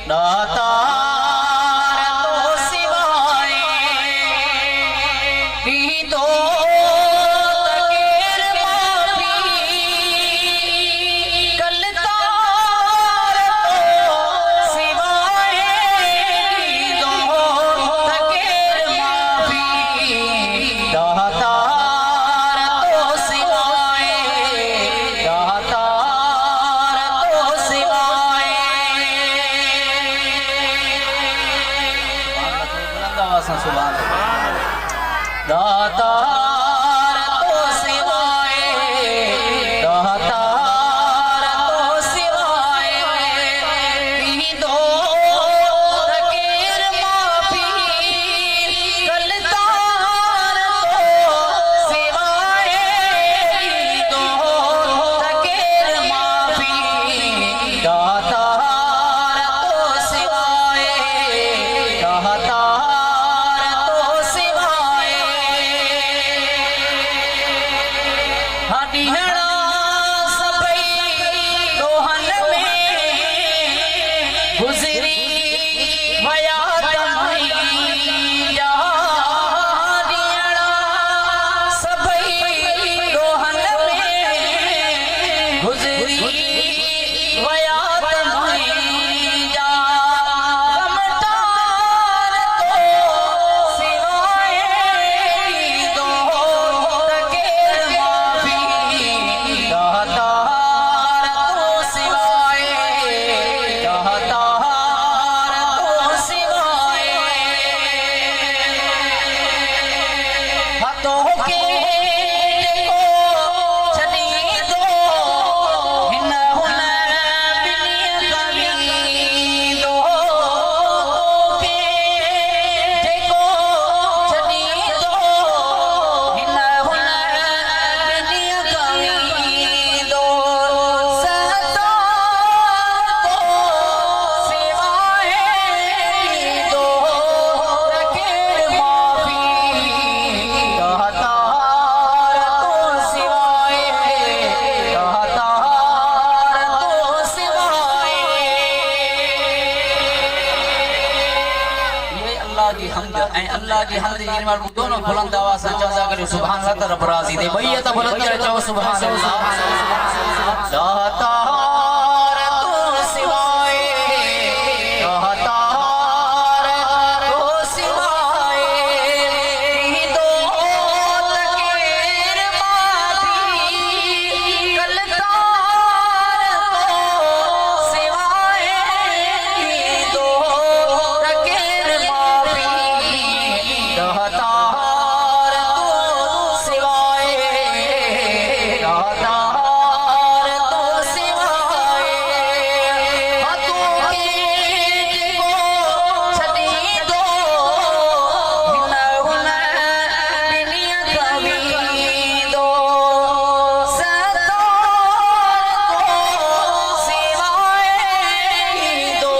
दातार तो सिवाय भी दो तकीर माफी कलतार तो सिवाय भी दो तकीर माफी दातार तो सिवाय दातार तो सिवाय सुभान दातार तो सिवाय दातार तो सिवाय भी दो तकीर माफी कलतार तो सिवाय भी दो तकीर माफी दातार तो सिवाय दातार हडिहड़ा सबई दोहन में गुजरी भया हडिहड़ा सबई दोहन में गुजरी भया अल्लाह की हमद जिनवार दोनों बुलंद आवाज से चौजा करो सुभान अल्लाह तरफ राजी दे भैया तो बुलंद करे चाहो सुभान अल्लाह दातार तो सिवाय दातार तो सिवाय भी दो तकीर माफी कलतार तो सिवाय भी दो तकीर माफी दातार तो सिवाय दातार तो सिवाय हाथों के को छड़ी दो हिन हुन बिनिया कवी दो सतार तो सिवाय दो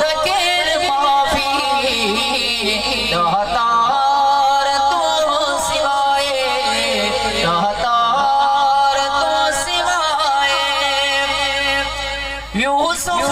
तकीर माफी दातार तो सिवाय दातार तो सिवाय यूसुफ